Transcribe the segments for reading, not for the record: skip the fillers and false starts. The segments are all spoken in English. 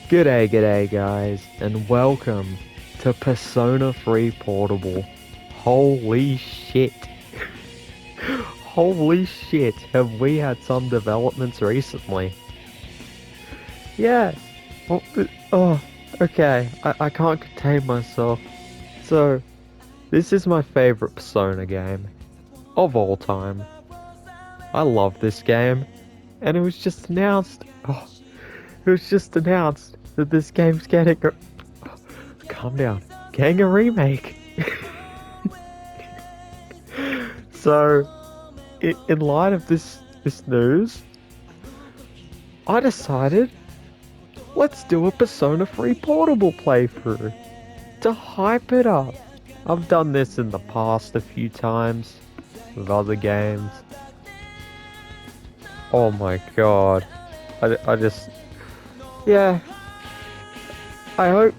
G'day guys, and welcome to Persona 3 Portable. Holy shit. Holy shit, have we had some developments recently? Yeah, oh, okay, I can't contain myself. So, this is my favorite Persona game of all time. I love this game, and it was just announced. It was just announced that this game's getting calm down. Getting a remake. So, in light of this news, I decided let's do a Persona 3 Portable playthrough to hype it up. I've done this in the past a few times with other games. Oh my god. I just, yeah, I hope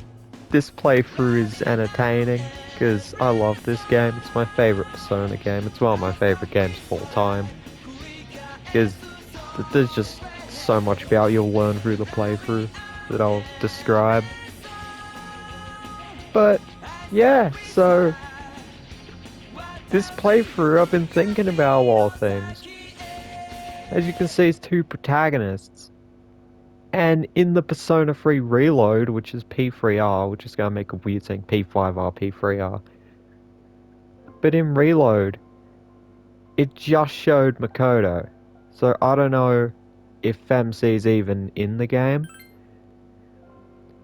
this playthrough is entertaining because I love this game. It's my favorite Persona game. It's one of my favorite games of all time because there's just so much about you'll learn through the playthrough that I'll describe. But yeah, so this playthrough I've been thinking about a lot of things. As you can see, it's two protagonists. And in the Persona 3 Reload, which is P3R, which is going to make a weird thing, P5R, P3R. But in Reload, it just showed Makoto. So I don't know if FemC's even in the game.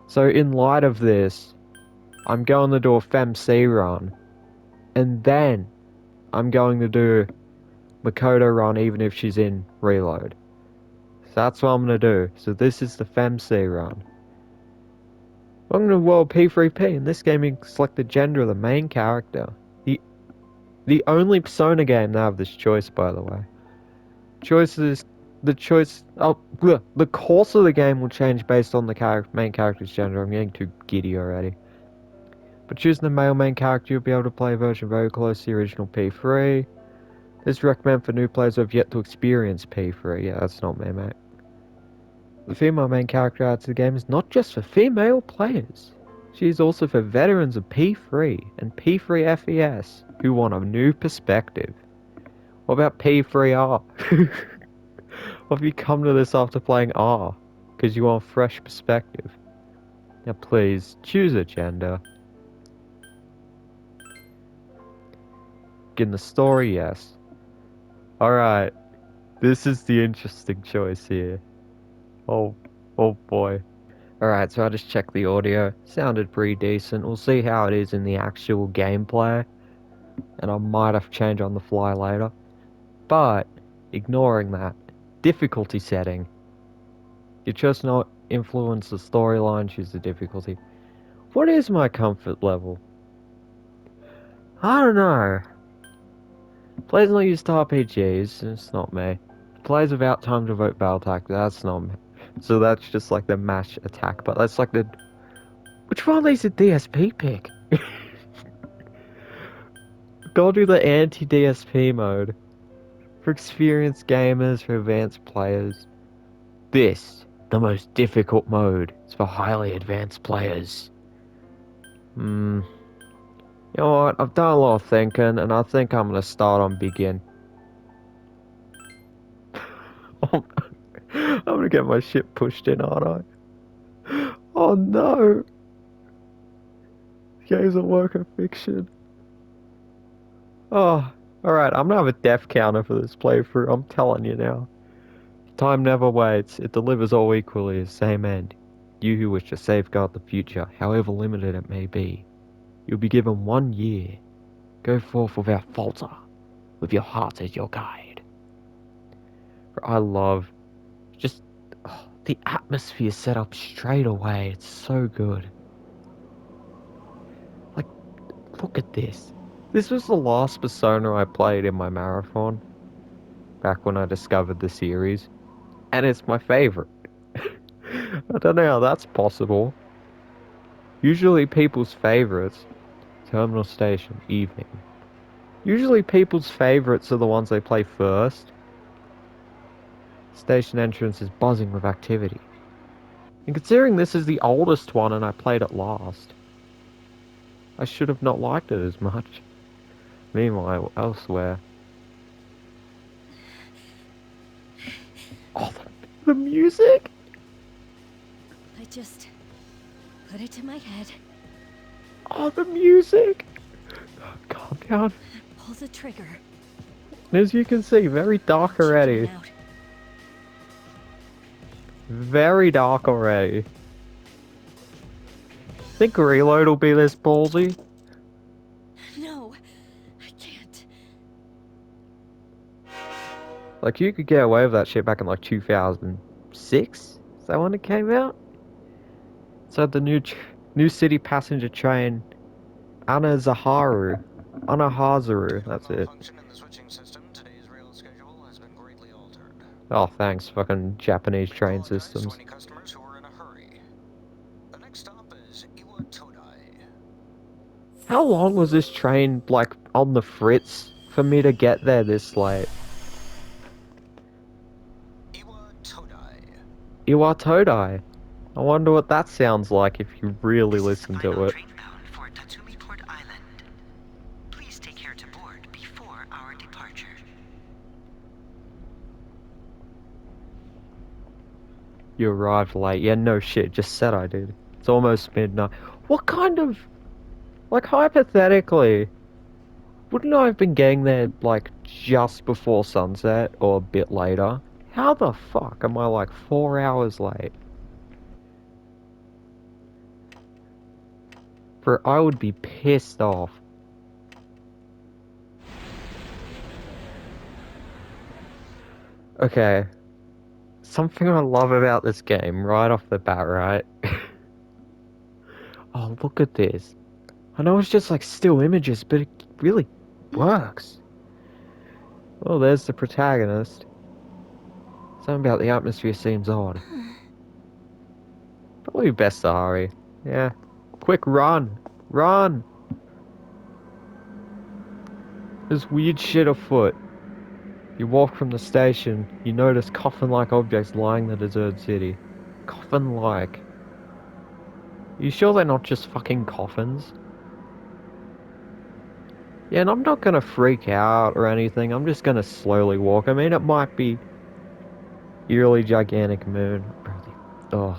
So in light of this, I'm going to do a FemC run. And then I'm going to do Makoto run even if she's in Reload. So that's what I'm going to do. So this is the FemC run. I'm going to world P3P. In this game you can select the gender of the main character. The only Persona game that have this choice, by the way. The course of the game will change based on the main character's gender. I'm getting too giddy already. But choosing the male main character, you'll be able to play a version very close to the original P3. This is recommended for new players who have yet to experience P3. Yeah, that's not me, mate. The female main character added to the game is not just for female players. She is also for veterans of P3 and P3 FES who want a new perspective. What about P3R? Or have you come to this after playing R? Because you want a fresh perspective. Now please, choose a gender. In the story, yes. Alright, this is the interesting choice here. Oh, oh boy. Alright, so I just checked the audio. Sounded pretty decent. We'll see how it is in the actual gameplay. And I might have to change on the fly later. But, ignoring that, difficulty setting. You just not influence the storyline, choose the difficulty. What is my comfort level? I don't know. Players not used to RPGs, it's not me. Players without time to vote battle attack, that's not me. So that's just like the mash attack, but that's like the... Which one of these did DSP pick? Go do the anti-DSP mode. For experienced gamers, for advanced players. This, the most difficult mode, is for highly advanced players. You know what, I've done a lot of thinking, and I think I'm gonna start on begin. I'm gonna get my shit pushed in, aren't I? Oh no! The game's a work of fiction. Oh, alright, I'm gonna have a death counter for this playthrough, I'm telling you now. Time never waits, it delivers all equally the same end. You who wish to safeguard the future, however limited it may be, you'll be given 1 year. Go forth without falter, with your heart as your guide. For I love just the atmosphere set up straight away. It's so good. Like, look at this. This was the last Persona I played in my marathon, back when I discovered the series, and it's my favorite. I don't know how that's possible. Usually people's favorites, Terminal Station, evening. Usually people's favorites are the ones they play first. Station entrance is buzzing with activity. And considering this is the oldest one and I played it last, I should have not liked it as much. Meanwhile, elsewhere. Oh, the music? I just put it to my head, Oh, the music! Calm down. pull the trigger. As you can see, very dark already. Out. Very dark already. Think Reload will be this ballsy? No, I can't. Like, you could get away with that shit back in like 2006? Is that when it came out? So the new city passenger train, Anahazaru, that's it. Oh, thanks, fucking Japanese train systems. How long was this train, like, on the fritz for me to get there this late? Iwatodai. I wonder what that sounds like if you really listen to it. For Tatsumiport Island. Please take care to board before our departure. You arrived late. Yeah, no shit. Just said I did. It's almost midnight. What kind of... Like, hypothetically, wouldn't I have been getting there, like, just before sunset or a bit later? How the fuck am I, like, 4 hours late? For I would be pissed off. Okay. Something I love about this game right off the bat, right? Oh, look at this. I know it's just like still images, but it really works. Oh, there's the protagonist. Something about the atmosphere seems odd. Probably best to hurry. Yeah. Quick, run! Run! There's weird shit afoot. You walk from the station, you notice coffin-like objects lying in the deserted city. Coffin-like. You sure they're not just fucking coffins? Yeah, and I'm not gonna freak out or anything, I'm just gonna slowly walk. I mean, it might be eerily gigantic moon. Ugh.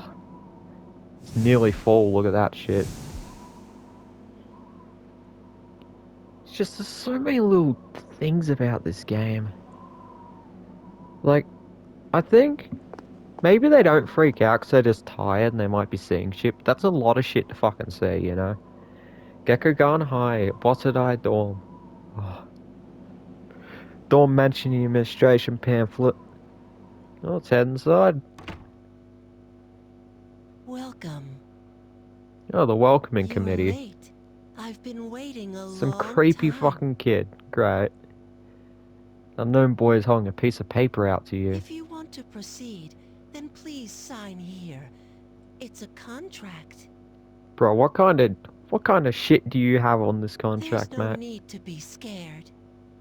It's nearly full, look at that shit. It's just, there's so many little things about this game. Like, I think maybe they don't freak out because they're just tired and they might be seeing shit, but that's a lot of shit to fucking see, you know? Gekugan High, Botsadai Dorm. Oh. Dorm Mansion Administration pamphlet. Oh, let's head inside. Welcome. Oh, the welcoming You're committee. late. I've been waiting a Some long creepy time. fucking kid. Great. Unknown boy is holding a piece of paper out to you. If you want to proceed, then please sign here. It's a contract. Bro, what kind of shit do you have on this contract, There's no Matt? need to be scared.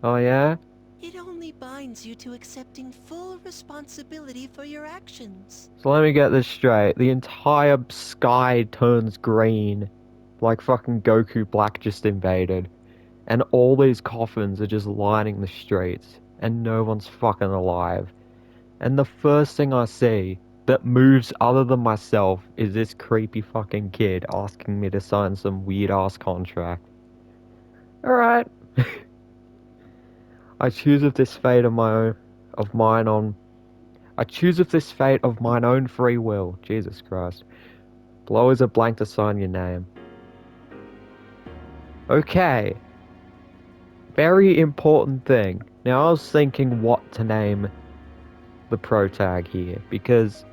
Oh yeah? It only binds you to accepting full responsibility for your actions. So let me get this straight. The entire sky turns green. Like fucking Goku Black just invaded. And all these coffins are just lining the streets. And no one's fucking alive. And the first thing I see that moves other than myself is this creepy fucking kid asking me to sign some weird ass contract. Alright. I choose of this fate of mine own free will. Jesus Christ. Below is a blank to sign your name. Okay. Very important thing. Now I was thinking what to name the pro tag here, because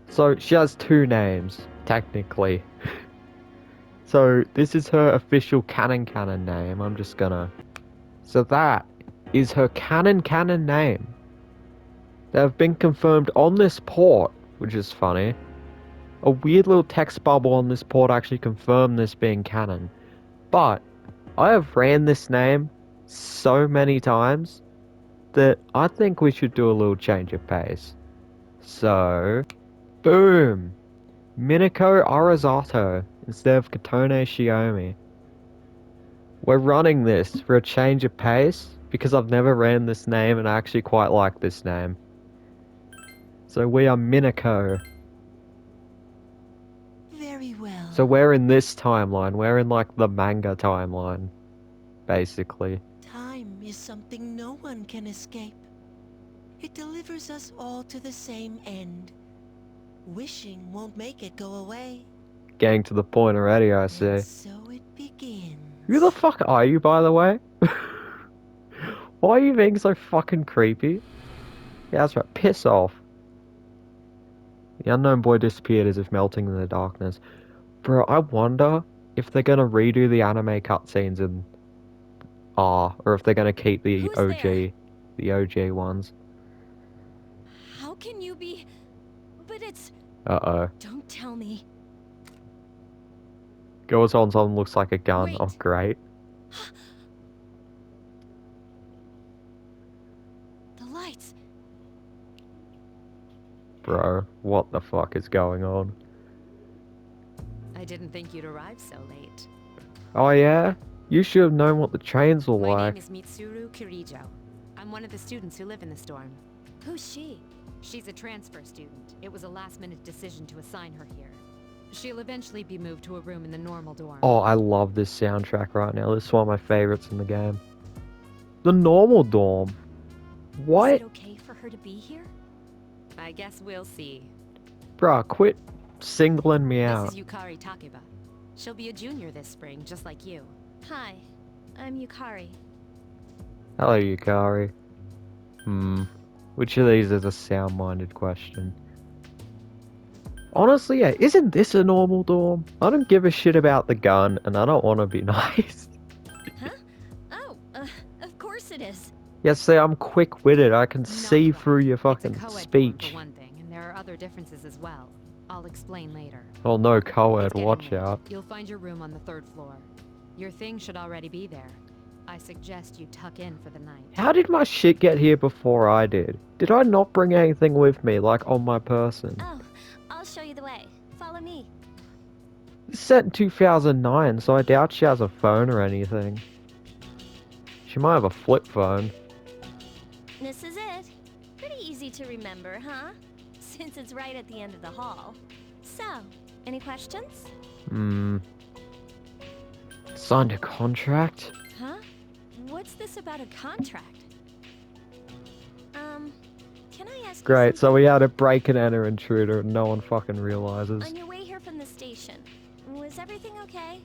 so she has two names, technically. So this is her official canon name. I'm just gonna... So that is her canon name. They have been confirmed on this port, which is funny. A weird little text bubble on this port actually confirmed this being canon. But I have ran this name so many times that I think we should do a little change of pace. So Boom! Minako Arizato instead of Katone Shiomi. We're running this for a change of pace because I've never ran this name and I actually quite like this name. So we are Minako. Very well. So we're in this timeline. We're in like the manga timeline, basically. Time is something no one can escape. It delivers us all to the same end. Wishing won't make it go away. Getting to the point already, I see. And so it begins. Who the fuck are you, by the way? Why are you being so fucking creepy? Yeah, that's right. Piss off. The unknown boy disappeared as if melting in the darkness. Bro, I wonder if they're gonna redo the anime cutscenes in R, or if they're gonna keep the Who's OG, there? the OG ones. How can you be? But it's... Uh-oh. Don't tell me. Goes on, someone looks like a gun. Wait. Oh, great. The lights. Bro, what the fuck is going on? I didn't think you'd arrive so late. Oh yeah? You should have known what the trains were My like. name is Mitsuru Kirijo. I'm one of the students who live in the storm. Who's she? She's a transfer student. It was a last-minute decision to assign her here. She'll eventually be moved to a room in the normal dorm. Oh, I love this soundtrack right now. This is one of my favorites in the game. The normal dorm. Is What? it okay for her to be here? I guess we'll see. Bruh, quit singling me This out. is Yukari Takeba. She'll be a junior this spring, just like you. Hi, I'm Yukari. Hello, Yukari. Which of these is a sound-minded question? Honestly, yeah, isn't this a normal dorm? I don't give a shit about the gun, and I don't want to be nice. Huh? Oh, of course it is. Yeah, see, I'm quick-witted. I can Not see quite. through your It's a fucking co-ed dorm speech. for one thing, and there are other differences as well. I'll explain later. Oh no, co-ed, It's getting watch late. out. You'll find your room on the 3rd floor. Your thing should already be there. I suggest you tuck in for the night. How did my shit get here before I did? Did I not bring anything with me, like on my person? Oh, I'll show you the way. Follow me. It's set in 2009, so I doubt she has a phone or anything. She might have a flip phone. This is it. Pretty easy to remember, huh? Since it's right at the end of the hall. So, any questions? Signed a contract? Huh? What's this about a contract? Can I ask you Great, so something? we had a break and enter intruder and no one fucking realizes. On your way here from the station, was everything okay?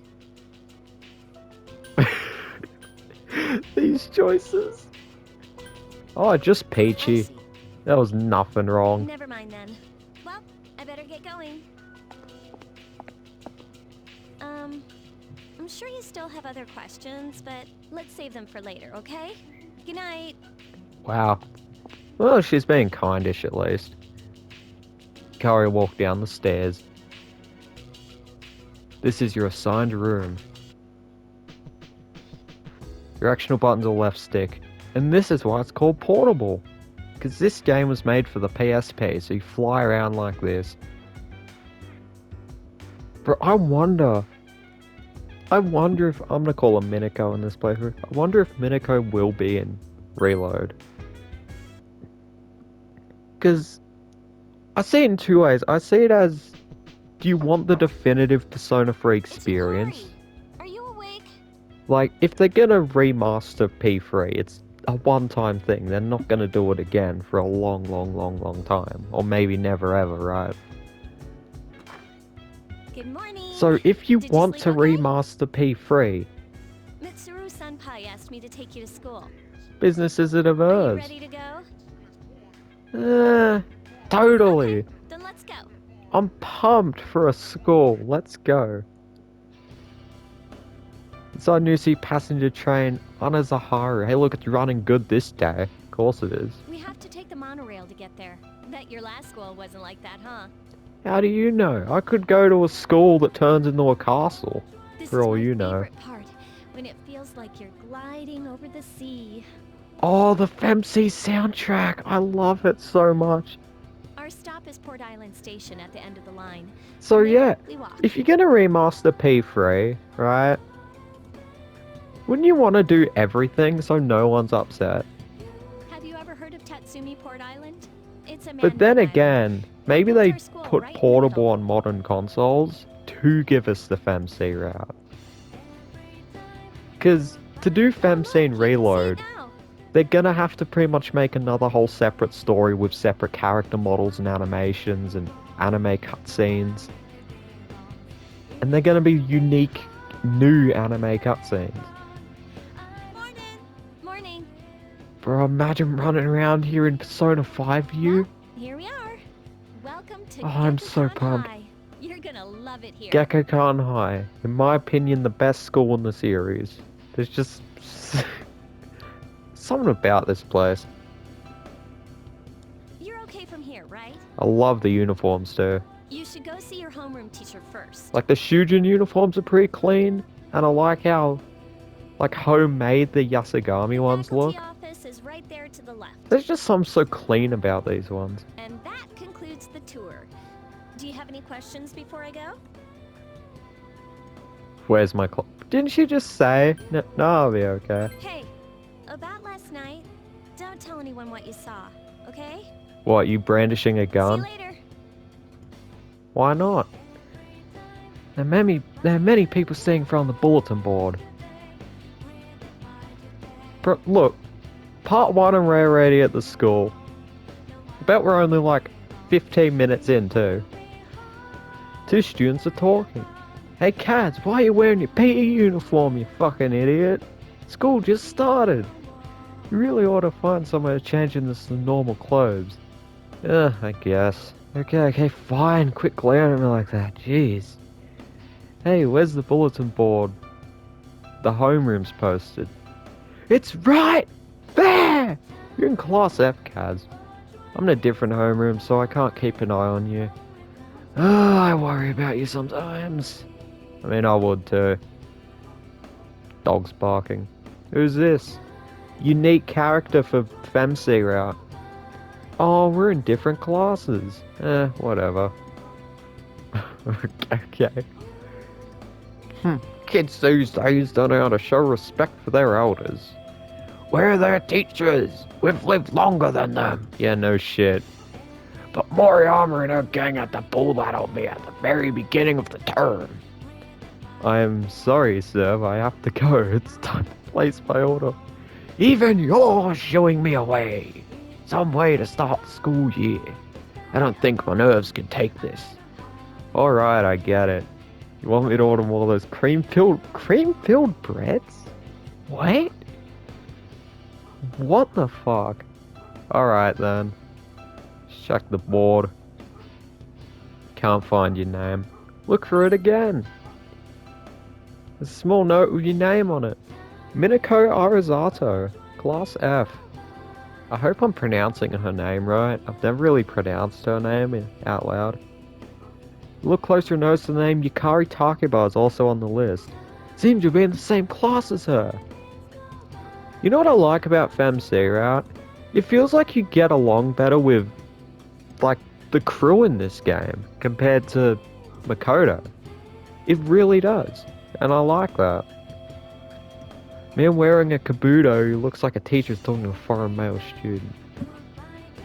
These choices. Oh, just I peachy. see. There was nothing wrong. Never mind then. Well, I better get going. I'm sure you still have other questions, but let's save them for later, okay? Good night. Wow. Well, she's being kindish at least. Kari walked down the stairs. This is your assigned room. Directional buttons are left stick. And this is why it's called portable. Because this game was made for the PSP, so you fly around like this. But I wonder if I'm gonna call her Minako in this playthrough. I wonder if Minako will be in Reload. Because I see it in two ways. I see it as, do you want the definitive Persona 3 experience? It's Yukari. Are you awake? Like, if they're gonna remaster P3, it's a one-time thing. They're not gonna do it again for a long, long, long, long time. Or maybe never ever, right? Good morning. So if you Did you want sleep to okay? remaster P3, Mitsuru Senpai asked me to take you to school. business is it of Are you hers. ready to go? Totally. Okay, then let's go. I'm pumped for a school. Let's go. Inside New Sea passenger train, Anazaharu. Hey look, it's running good this day. Of course it is. We have to take the monorail to get there. Bet your last school wasn't like that, huh? How do you know? I could go to a school that turns into a castle. This For is all my you know. favorite part, when it feels like you're gliding over the sea. Oh, the FemC soundtrack. I love it so much. Are Our stop is Port Island Station at the end of the line. So From there, yeah, we walk. if you're gonna remaster P3, right? Wouldn't you want to do everything so no one's upset? Have you ever heard of Tatsumi Port Island? It's a But then man-made island. again, maybe puts they our school put right in the portable middle. on modern consoles to give us the FemC route. Because to do Oh, look, you FemC can and see it Reload, now. they're gonna have to pretty much make another whole separate story with separate character models and animations and anime cutscenes. And they're gonna be unique, new anime cutscenes. Morning. Morning. Bro, imagine running around here in Persona 5 view. Well, here we are. Welcome to Oh, I'm so Gekko-kan pumped. High. You're gonna love it here. Gekko-kan High, in my opinion, the best school in the series. There's just something about this place. You're okay from here, right? I love the uniforms too. You should go see your homeroom teacher first. Like the Shujin uniforms are pretty clean, and I like how like homemade the Yasugami The ones faculty look. office is right there to the left. There's just something so clean about these ones. And that concludes the tour. Do you have any questions before I go? Where's my Didn't she just say? No, I'll be okay. Hey, about last night, don't tell anyone what you saw, okay? What, you brandishing a gun? See you later. Why not? There are many people seeing from the bulletin board. But look, part 1 and rarity at the school. I bet we're only like 15 minutes in too. 2 students are talking. Hey Kaz, why are you wearing your PE uniform, you fucking idiot? School just started. You really ought to find somewhere to change into some normal clothes. I guess. Okay, fine. Quit glaring at me like that. Jeez. Hey, where's the bulletin board? The homeroom's posted. It's right there! You're in class F, Kaz. I'm in a different homeroom, so I can't keep an eye on you. Oh, I worry about you sometimes. I mean, I would too. Dogs barking. Who's this? Unique character for FemC route. Oh, we're in different classes. Whatever. Okay. Kids these days don't know how to show respect for their elders. We're their teachers. We've lived longer than them. Yeah, no shit. But Moriyama and her gang had to pull that on me at the very beginning of the term. I'm sorry, sir, but I have to go. It's time to place my order. Even you're shooing me away. Some way to start the school year. I don't think my nerves can take this. Alright, I get it. You want me to order more of those cream-filled breads? What? What the fuck? Alright then. Check the board. Can't find your name. Look for it again. There's a small note with your name on it. Minako Arizato, Class F. I hope I'm pronouncing her name right. I've never really pronounced her name out loud. Look closer and notice the name Yukari Takiba is also on the list. Seems you'll be in the same class as her. You know what I like about FemC route? It feels like you get along better with, like, the crew in this game compared to Makoto. It really does. And I like that. Man wearing a kabuto who looks like a teacher's talking to a foreign male student.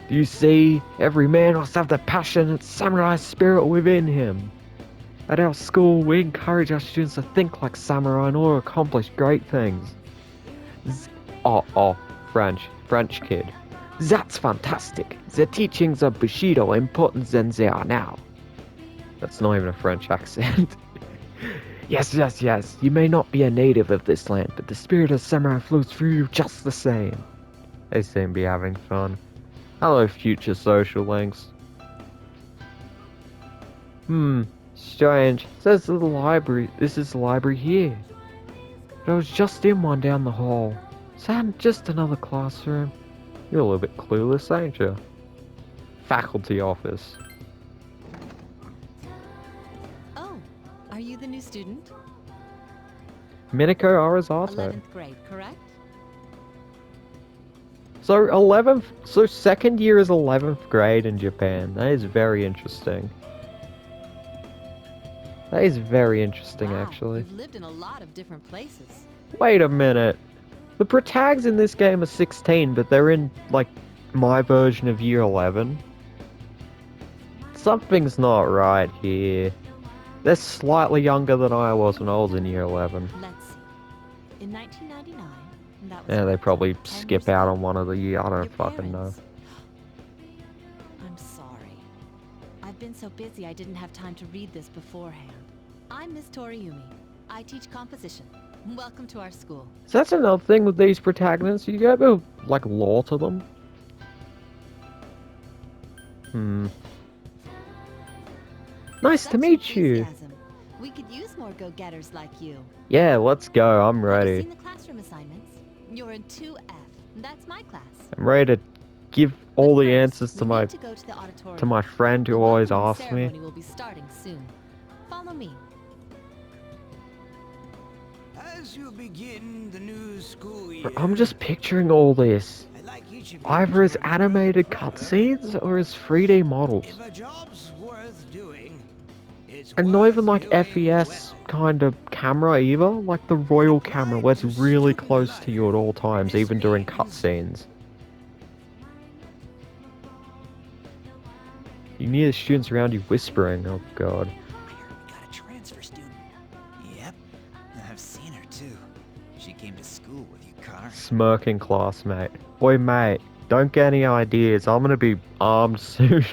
Do you see? Every man must have the passionate samurai spirit within him. At our school, we encourage our students to think like samurai and all accomplish great things. French kid. That's fantastic. The teachings of Bushido are important than they are now. That's not even a French accent. Yes. You may not be a native of this land, but the spirit of samurai flows through you just the same. They seem to be having fun. Hello, future social links. Strange. Says the library. This is the library here. But I was just in one down the hall. Is that just another classroom? You're a little bit clueless, ain't you? Faculty office. Oh, are you the new student? Minako Arizato. 11th grade, correct? So 11th, so second year is 11th grade in Japan. That is very interesting. That is very interesting, Wow, actually. you've lived in a lot of different places. Wait a minute. The protags in this game are 16, but they're in, like, my version of year 11. Something's not right here. They're slightly younger than I was when I was in year 11. Let's see. In 1999, that was Yeah, they what, probably 10 skip years out ago? on one of the year. I don't Your fucking know. parents. I'm sorry. I've been so busy I didn't have time to read this beforehand. I'm Miss Toriumi. I teach composition. Welcome to our school. So that's another thing with these protagonists. You get a bit of, like, lore to them. Nice to Such meet you. enthusiasm. We could use more go-getters like you. Yeah, let's go. I'm Have you ready. seen the classroom assignments? You're in 2F. That's my class. I'm ready to give But all the first, answers to we my need to go to the auditorium. to my friend The who always welcoming asks me. ceremony will be starting soon. Follow me. As you begin the new school year, I'm just picturing all this. I'd like each of you Either as to animated remember, cutscenes or as 3D models. if a job's worth doing, it's And not worth even like doing FES well. kind of camera either. Like the royal camera where it's really close to you at all times, even during cutscenes. You hear the students around you whispering, oh god. I heard we got a transfer student. Yep, I've seen her too. She came to school with you, Connor. Smirking classmate. Boy mate, don't get any ideas. I'm gonna be armed soon.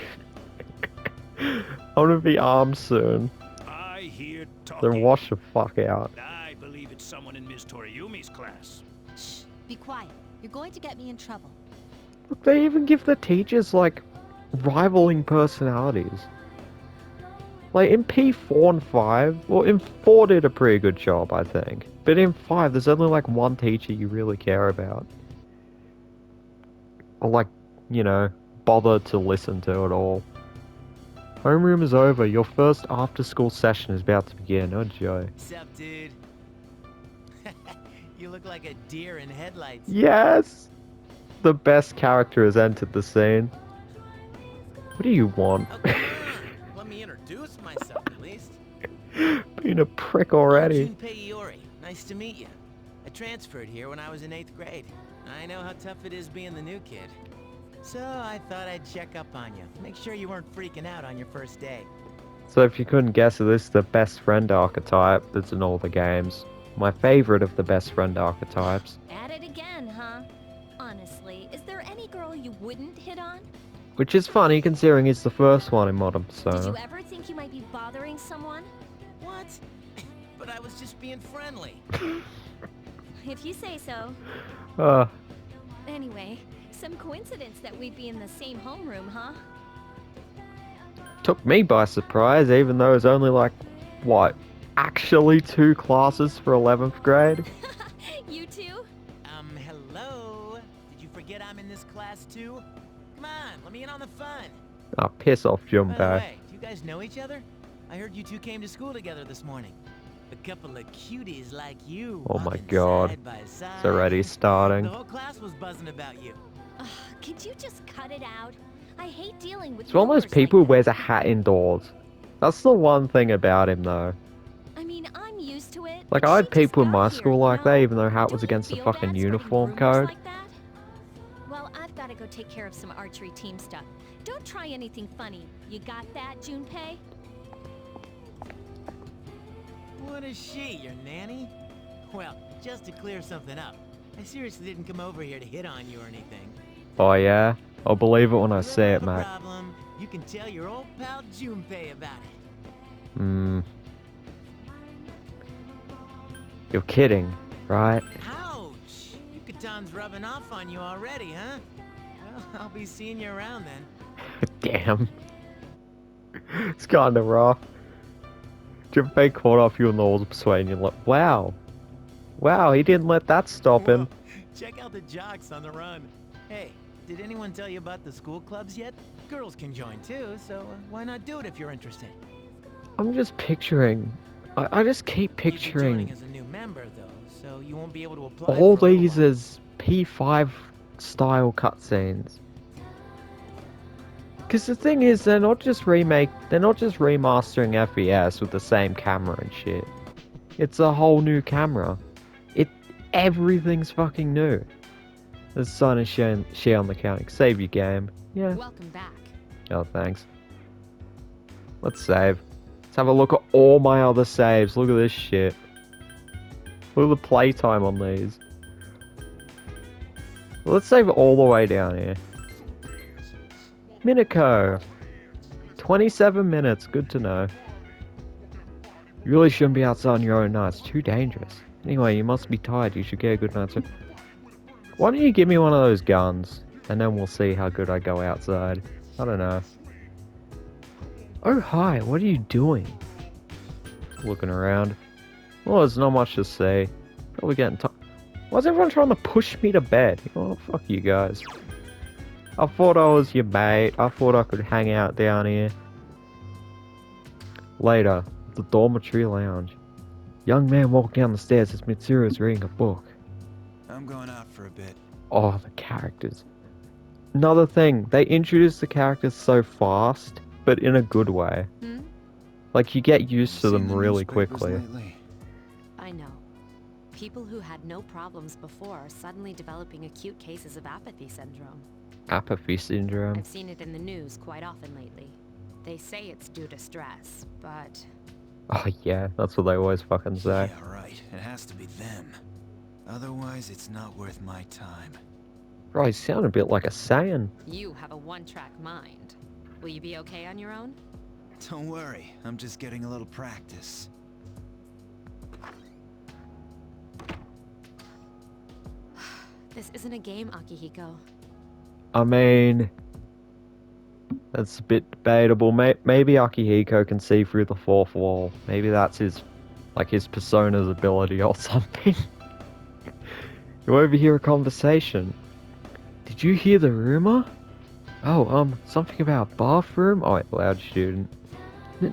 I'm gonna be armed soon. I hear talking. Then wash the fuck out. I believe it's someone in Miss Toriumi's class. Shh. Be quiet. You're going to get me in trouble. Look, they even give the teachers, like, rivaling personalities. Like, in P4 and 5, well, in 4 did a pretty good job, I think. But in 5, there's only, like, one teacher you really care about. Or, like, you know, bother to listen to at all. Homeroom is over. Your first after-school session is about to begin. Oh, joy. Sup, dude? You look like a deer in headlights. Yes! The best character has entered the scene. What do you want? Oh, come on. Let me introduce myself, at least. Being a prick already. I'm Junpei Iori. Nice to meet you. I transferred here when I was in 8th grade. I know how tough it is being the new kid. So I thought I'd check up on you. Make sure you weren't freaking out on your first day. So if you couldn't guess it, this is the best friend archetype that's in all the games. My favorite of the best friend archetypes. At it again, huh? Honestly, is there any girl you wouldn't hit on? Which is funny considering it's the first one in Modern Did Persona. you ever think you might be bothering someone? What? But I was just being friendly. If you say so. Uh, Anyway, some coincidence that we'd be in the same homeroom, huh? took me by surprise, even though it's only like, what, actually 2 classes for 11th grade? You too? Hello? Did you forget I'm in this class too? Come on, let me in on the fun. Oh, piss off, By the Junpei. way, do you guys know each other? I heard you two came to school together this morning. A couple of cuties like you. Oh my walking God. side by side. It's already starting. The whole class was buzzing about you. Ugh, could you just cut it out? I hate dealing with It's one of those rumors people who like wears a hat indoors. That's the one thing about him, though. that. I mean, I'm used to it. Like, but I she had just people in got my here, school you like that, know? even though hat Do was we against the feel fucking bad spreading uniform rumors code. like that? Well, I've got to go take care of some archery team stuff. Don't try anything funny. You got that, Junpei? What is she, your nanny? Well, just to clear something up, I seriously didn't come over here to hit on you or anything. Oh yeah? I'll believe it when I If you see ever it, have a mate. problem, you can tell your old pal Junpei about it. Hmm. You're kidding, right? Ouch! Yukatan's rubbing off on you already, huh? Well, I'll be seeing you around then. Damn. It's kinda rough. Junpei caught off you in the walls persuading you like, wow. Wow, he didn't let that stop him. Whoa, check out the jocks on the run. Hey, did anyone tell you about the school clubs yet? Girls can join too, so why not do it if you're interested? I'm just picturing. I just keep You'd be joining picturing as a new member though, so you won't be able to apply all for a little these while. as P5 style cutscenes. Because the thing is, they're not just remastering FPS with the same camera and shit. It's a whole new camera. Everything's fucking new. There's sign and share on the counting. Save your game. Yeah. Welcome back. Oh, thanks. Let's save. Let's have a look at all my other saves. Look at this shit. Look at the playtime on these. Let's save all the way down here. Minako. 27 minutes. Good to know. You really shouldn't be outside on your own night. It's too dangerous. Anyway, you must be tired. You should get a good night's sleep. Why don't you give me one of those guns? And then we'll see how good I go outside. I don't know. Oh, hi. What are you doing? Looking around. Well, there's not much to see. Probably getting tired. Why is everyone trying to push me to bed? Oh, fuck you guys. I thought I was your mate. I thought I could hang out down here. Later, the dormitory lounge. Young man walking down the stairs as Mitsuru is reading a book. I'm going out for a bit. Oh, the characters. Another thing, they introduce the characters so fast, but in a good way. Like, you get used to them really quickly. I know. People who had no problems before are suddenly developing acute cases of apathy syndrome. Apathy syndrome. I've seen it in the news quite often lately. They say it's due to stress, but... Oh yeah, that's what they always fucking say. Yeah, right. It has to be them. Otherwise, it's not worth my time. Bro, you sound a bit like a Saiyan. You have a one-track mind. Will you be okay on your own? Don't worry, I'm just getting a little practice. This isn't a game, Akihiko. I mean, that's a bit debatable. Maybe Akihiko can see through the fourth wall. Maybe that's his persona's ability or something. You overhear a conversation. Did you hear the rumor? Oh, something about bathroom? Oh, wait, loud student.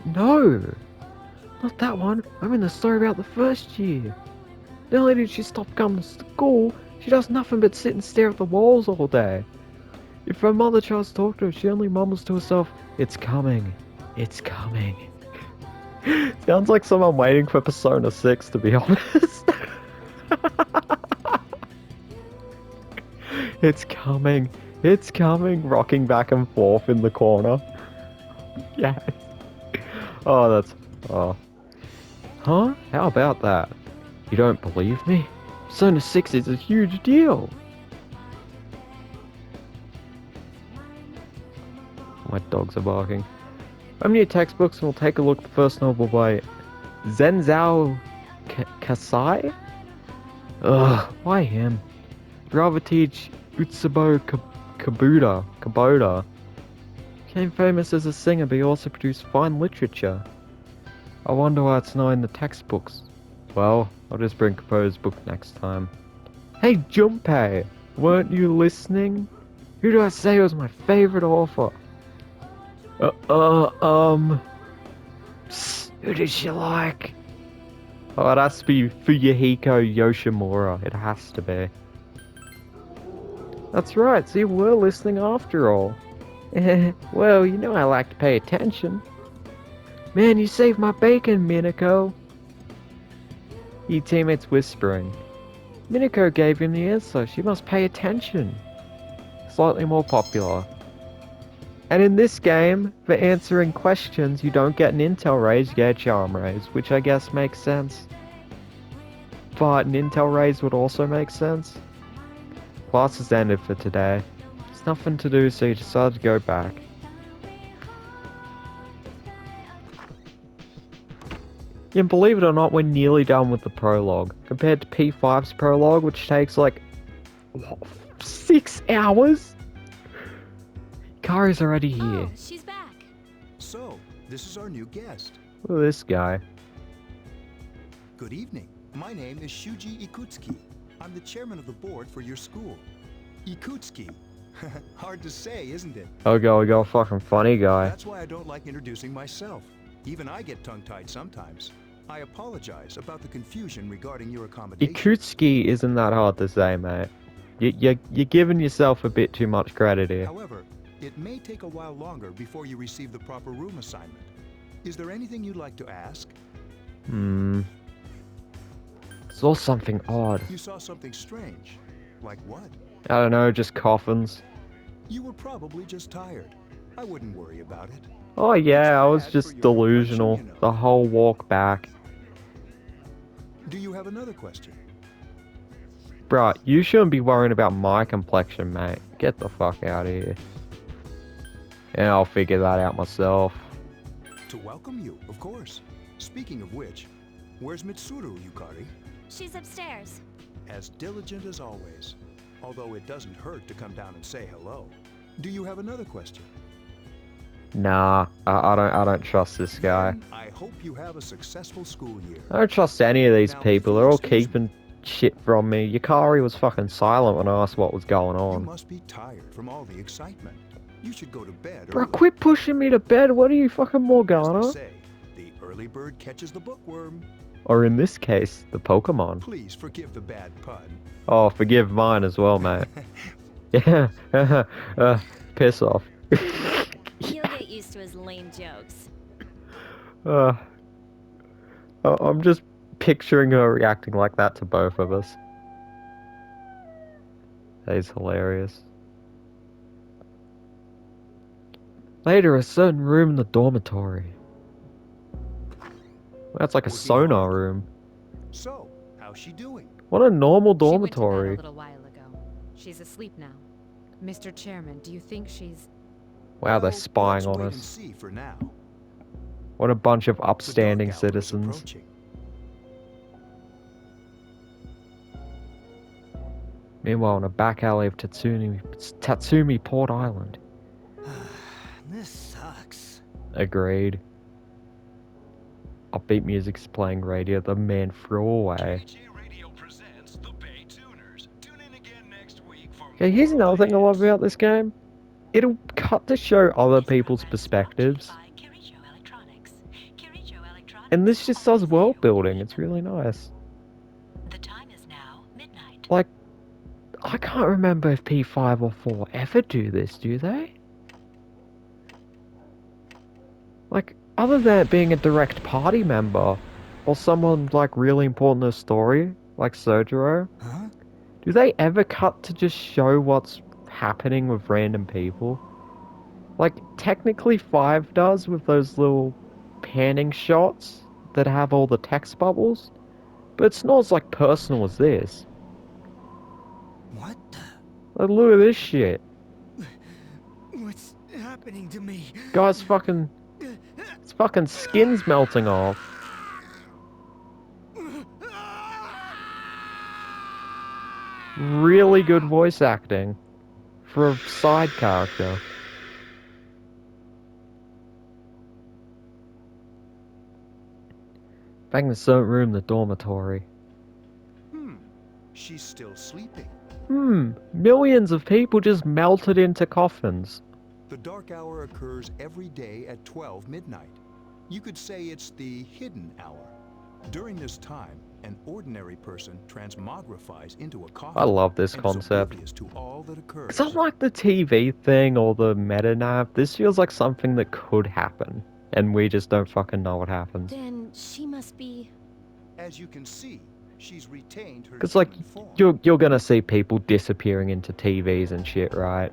No! Not that one. I'm in the story about the first year. Not only did she stop coming to school, she does nothing but sit and stare at the walls all day. If her mother tries to talk to her, she only mumbles to herself, "It's coming. It's coming." Sounds like someone waiting for Persona 6, to be honest. It's coming. It's coming. Rocking back and forth in the corner. Yes. Oh, that's... Oh. Huh? How about that? You don't believe me? Persona 6 is a huge deal. My dogs are barking. Open your textbooks and we'll take a look at the first novel by Zenzao Kasai? Ugh, why him? I'd rather teach Utsubo Kaboda. Became famous as a singer, but he also produced fine literature. I wonder why it's not in the textbooks. Well, I'll just bring Kaboda's book next time. Hey Junpei, weren't you listening? Who do I say was my favorite author? Psst, who does she like? Oh, it has to be Fuyuhiko Yoshimura. It has to be. That's right, so you were listening after all. Well, you know I like to pay attention. Man, you saved my bacon, Minako. Your teammates whispering. Minako gave him the answer. She must pay attention. Slightly more popular. And in this game, for answering questions, you don't get an intel raise, you get a charm raise, which I guess makes sense. But an intel raise would also make sense. Class is ended for today. There's nothing to do, so you decided to go back. Yeah, believe it or not, we're nearly done with the prologue. Compared to P5's prologue, which takes like, what, 6 hours? Kari's already here. Oh, she's back. So, this is our new guest. Look at this guy. Good evening. My name is Shuji Ikutsuki. I'm the chairman of the board for your school. Ikutsuki. Hard to say, isn't it? Oh god, we got a fucking funny guy. That's why I don't like introducing myself. Even I get tongue-tied sometimes. I apologize about the confusion regarding your accommodation. Ikutsuki isn't that hard to say, mate. You're giving yourself a bit too much credit here. However, it may take a while longer before you receive the proper room assignment. Is there anything you'd like to ask? Saw something odd. You saw something strange. Like what? I don't know, just coffins. You were probably just tired. I wouldn't worry about it. Oh yeah, I was bad just for your delusional complexion, you know. the whole walk back. Do you have another question? Bruh, you shouldn't be worrying about my complexion, mate. Get the fuck out of here. And I'll figure that out myself. To welcome you, of course. Speaking of which, where's Mitsuru, Yukari? She's upstairs. As diligent as always. Although it doesn't hurt to come down and say hello. Do you have another question? Nah, I don't trust this guy. I hope you have a successful school year. I don't trust any of these Now, people. if They're you'll all excuse keeping shit from me. Yukari was fucking silent when I asked what was going You on. must be tired from all the excitement. You should go to bed Bro, early. quit pushing me to bed. What are you fucking As Morgana? they say, the early bird catches the bookworm. Or in this case, the Pokemon. Please forgive the bad pun. Oh, forgive mine as well, mate. Yeah, piss off. You'll get used to his lame jokes. I'm just picturing her reacting like that to both of us. That is hilarious. Later, a certain room in the dormitory. That's like a Working sonar hard? room. So, how's she doing? What a normal She went to bed a dormitory. little while ago. She's asleep now. Mr. Chairman, do you think she's... Wow, they're Well, spying let's on wait and us. see for now. What a bunch of The dark upstanding hour is citizens. approaching. Meanwhile, in a back alley of Tatsumi Port Island. This sucks. Agreed. Upbeat music's playing radio. The man threw away. Okay, here's another thing I love about this game. It'll cut to show other people's perspectives. And this just does world building. It's really nice. The time is now midnight. Like, I can't remember if P5 or 4 ever do this, do they? Like, other than it being a direct party member, or someone, like, really important in the story, like Sojiro, Huh? do they ever cut to just show what's happening with random people? Like, technically 5 does with those little panning shots that have all the text bubbles, but it's not as, like, personal as this. What the... Like, look at this shit. What's happening to me? Guy's fucking... His fucking skin's melting off. Really good voice acting for a side character. Back in the certain room, the dormitory. She's still sleeping. Millions of people just melted into coffins. The dark hour occurs every day at 12 midnight. You could say it's the hidden hour. During this time, an ordinary person transmogrifies into a coffin. I love this and is concept. oblivious to all that occurs. It's unlike the TV thing or the meta nav. This feels like something that could happen, and we just don't fucking know what happens. Then she must be... As you can see, she's retained her Because, like, human form. you're gonna see people disappearing into TVs and shit, right?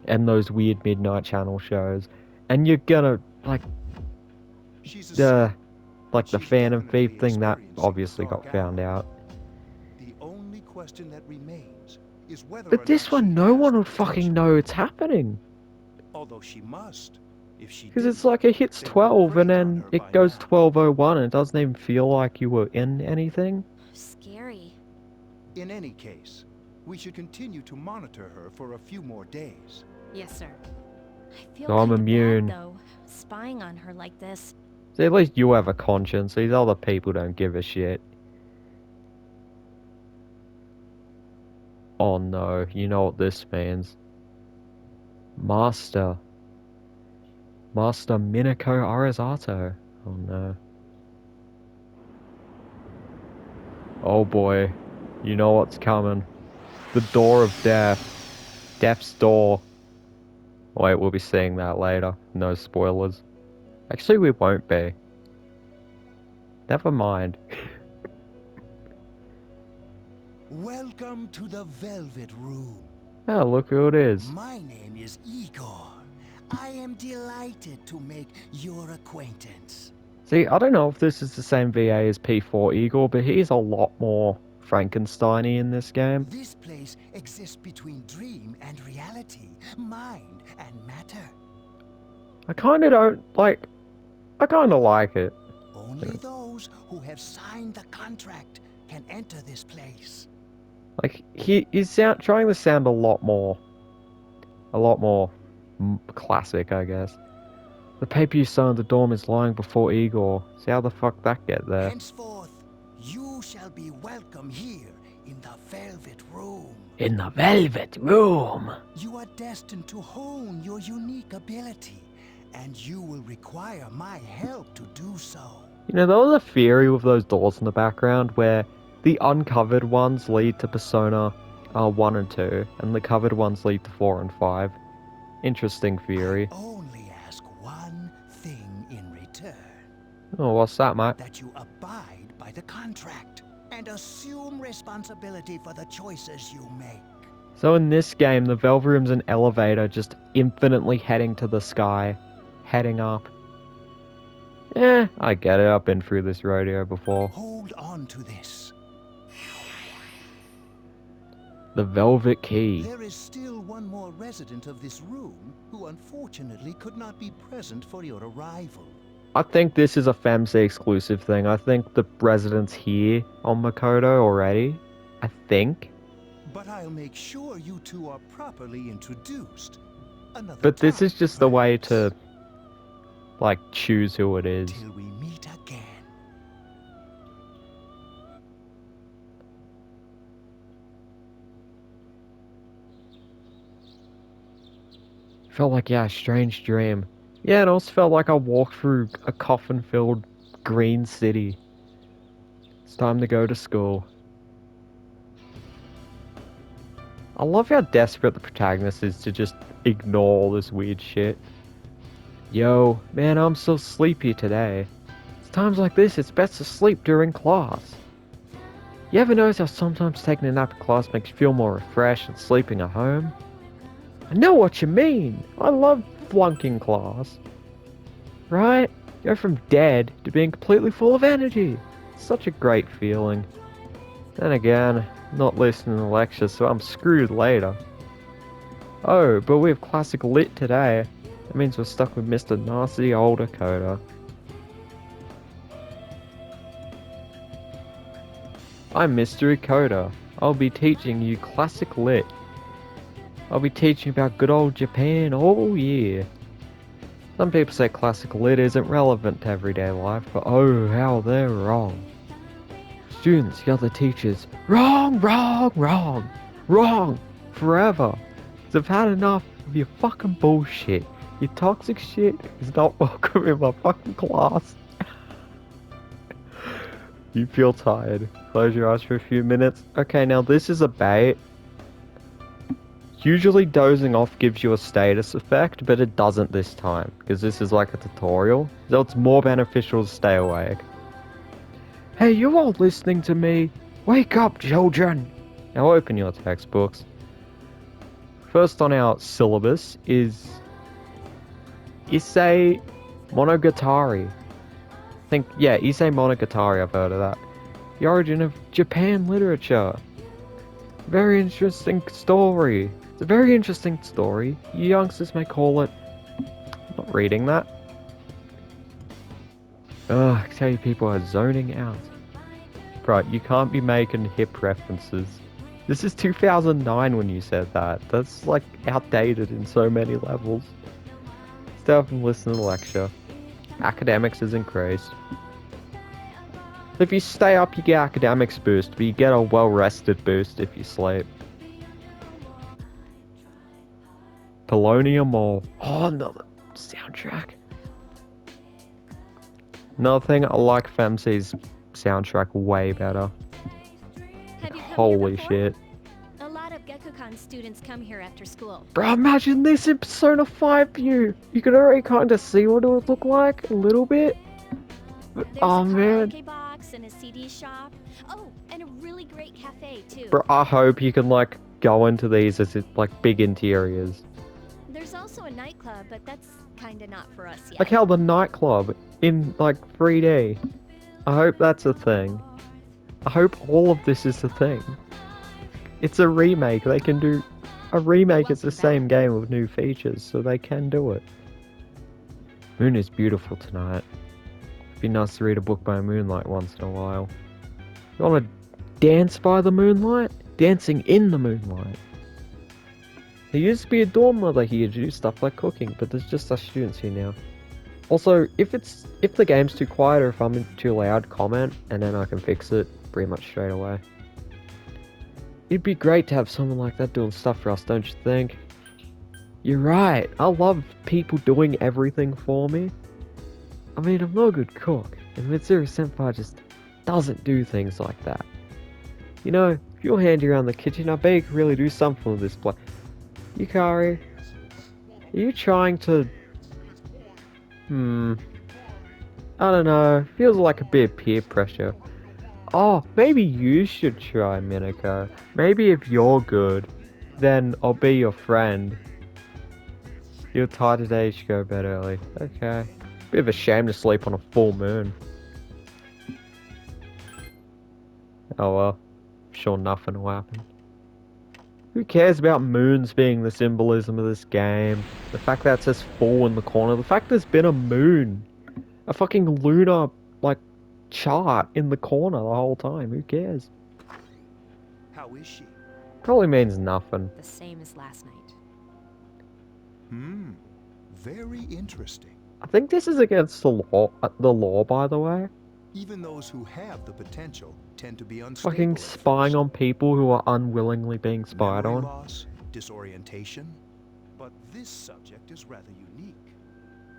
And those weird midnight channel shows. And you're gonna, like, She's the She's Phantom definitely Thief thing, that experiencing obviously the dark got found hour. out. The only question that remains is whether But or this not one, she no has one the will fucking potential. know it's happening. Although she must. If she Because it's didn't, like it hits they would 12 and prey on then her it by goes now. 12:01 and it doesn't even feel like you were in anything. scary. In any case, we should continue to monitor her for a few more days. Yes, sir. I feel So I'm kinda immune. bad, though, spying on her like this. See, at least you have a conscience. These other people don't give a shit. Oh no, you know what this means. Master Minako Arizato. Oh no. Oh boy. You know what's coming. The door of death. Death's door. Wait, we'll be seeing that later. No spoilers. Actually, we won't be. Never mind. Welcome to the Velvet Room. Oh, look who it is. My name is Igor. I am delighted to make your acquaintance. See, I don't know if this is the same VA as P4 Eagle, but he's a lot more Frankenstein-y in this game. This place exists between dream and reality, mind and matter. I kinda don't, like... I kinda like it. Only those who have signed the contract can enter this place. Like, he's trying to sound a lot more classic, I guess. The paper you saw in the dorm is lying before Igor. See how the fuck that get there? Henceforth, you shall be welcome here in the Velvet Room. In the Velvet Room! You are destined to hone your unique ability, and you will require my help to do so. You know, there was a theory with those doors in the background where the uncovered ones lead to Persona 1 and 2, and the covered ones lead to 4 and 5. Interesting theory. I only ask one thing in return. Oh, what's that, mate? That you abide by the contract and assume responsibility for the choices you make. So in this game, the Velvet Room's an elevator just infinitely heading to the sky. Heading up. Yeah, I get it. I've been through this rodeo before. Hold on to this. The Velvet Key. There is still one more resident of this room who unfortunately could not be present for your arrival. I think this is a FEMC exclusive thing. I think the resident's here on Makoto already. I think. But I'll make sure you two are properly introduced. Another But this time, is just the way perhaps, to, like, choose who it is. till we meet again. Felt like, yeah, a strange dream. Yeah, it also felt like I walked through a coffin-filled green city. It's time to go to school. I love how desperate the protagonist is to just ignore all this weird shit. Yo, man, I'm so sleepy today. It's times like this, it's best to sleep during class. You ever notice how sometimes taking a nap in class makes you feel more refreshed than sleeping at home? I know what you mean. I love flunking class. Right? Go from dead to being completely full of energy. It's such a great feeling. Then again, I'm not listening to lectures, so I'm screwed later. Oh, but we have classic lit today. That means we're stuck with Mr. Nasty Old Dakota. I'm Mr. Dakota. I'll be teaching you classic lit. I'll be teaching about good old Japan all year. Some people say classic lit isn't relevant to everyday life, but oh, how they're wrong. Students yell at teachers, wrong, wrong, wrong, wrong, forever. 'Cause I've had enough of your fucking bullshit. Your toxic shit is not welcome in my fucking class. You feel tired. Close your eyes for a few minutes. Okay, now this is a bait. Usually dozing off gives you a status effect, but it doesn't this time, because this is like a tutorial, so it's more beneficial to stay awake. Hey, you all listening to me? Wake up, children! Now open your textbooks. First on our syllabus is Issei Monogatari. Issei Monogatari, I've heard of that. The origin of Japan literature. Very interesting story. It's a very interesting story. You youngsters may call it... I'm not reading that. Ugh, I tell you, people are zoning out. Right, you can't be making hip references. This is 2009 when you said that. That's, like, outdated in so many levels. Stay up and listen to the lecture. Academics is increased. If you stay up, you get academics boost, but you get a well-rested boost if you sleep. Polonium Mall. Oh, another soundtrack. Another thing, I like FEMC's soundtrack way better. Have you come here Holy before? shit. A lot of students come here after school. Bro, imagine this in Persona 5 view. You can already kind of see what it would look like a little bit. But, There's oh a man. karaoke box and a CD shop. Oh, and a really great cafe too. Bro, I hope you can like go into these as like big interiors. There's also a nightclub, but that's kinda not for us yet. Like how the nightclub in like 3D. I hope that's a thing. I hope all of this is a thing. It's a remake. They can do a remake. It's the same game with new features, so they can do it. Moon is beautiful tonight. It'd be nice to read a book by moonlight once in a while. You want to dance by the moonlight? Dancing in the moonlight. There used to be a dorm mother here to do stuff like cooking, but there's just us students here now. Also, if the game's too quiet or if I'm too loud, comment, and then I can fix it pretty much straight away. It'd be great to have someone like that doing stuff for us, don't you think? You're right, I love people doing everything for me. I mean, I'm not a good cook, and Mitsuru Senpai just doesn't do things like that. You know, if you're handy around the kitchen, I bet you could really do something with this place. Yukari, are you trying to... I don't know, feels like a bit of peer pressure. Oh, maybe you should try, Minako. Maybe if you're good, then I'll be your friend. You're tired today, you should go to bed early. Okay. Bit of a shame to sleep on a full moon. Oh well. I'm sure nothing will happen. Who cares about moons being the symbolism of this game? The fact that it says full in the corner. The fact there's been a moon. A fucking lunar, like, chart in the corner the whole time. Who cares? How is she? Probably means nothing. The same as last night. Very interesting. I think this is against the law, by the way. Even those who have the potential tend to be unstable. Fucking at spying first. on people who are unwillingly being spied Memory on. loss, disorientation. But this subject is rather unique.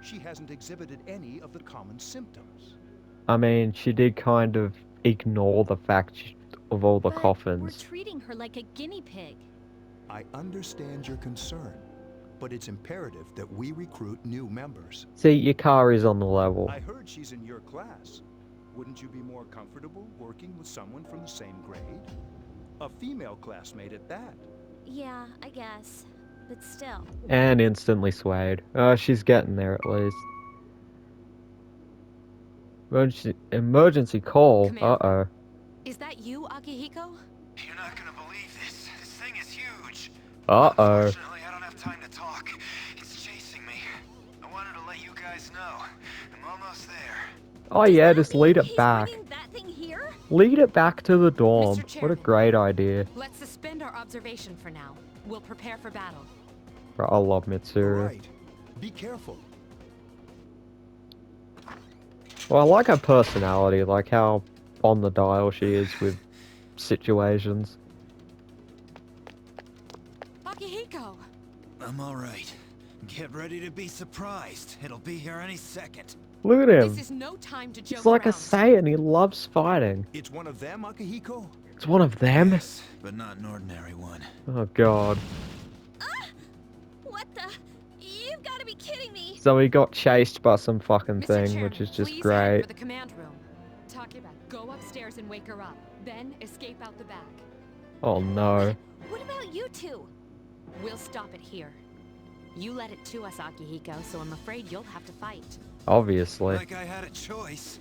She hasn't exhibited any of the common symptoms. I mean, she did kind of ignore the fact of all the But coffins. we're treating her like a guinea pig. I understand your concern, but it's imperative that we recruit new members. See, Yukari's on the level. I heard she's in your class. Wouldn't you be more comfortable working with someone from the same grade? A female classmate at that. Yeah, I guess. But still. And instantly swayed. She's getting there at least. Emergency call. Commander. Uh-oh. Is that you, Akihiko? You're not gonna believe this. This thing is huge. Uh-oh. Unfortunately, I don't have time to talk. It's chasing me. I wanted to let you guys know. I'm almost there. Oh yeah, just lead it He's back. bringing that thing here? Lead it back to the dorm. Mr. What a Chairman. great idea. Let's suspend our observation for now. We'll prepare for battle. Bro, I love Mitsuru. Right. Be careful. Well, I like her personality, like how on the dial she is with situations. Akihiko! I'm alright. Get ready to be surprised. It'll be here any second. Look at him. This is no time to joke He's like a around. Saiyan, he loves fighting. It's one of them, Akihiko? It's one of them? Yes, but not an ordinary one. Oh god. What the? You've got to be kidding me. So he got chased by some fucking Mr. thing, Chairman, which is just please head great. for the command room. Takeba, go upstairs and wake her up. Then escape out the back. Oh no. What about you two? We'll stop it here. You led it to us, Akihiko, so I'm afraid you'll have to fight. Obviously. Like I had a choice.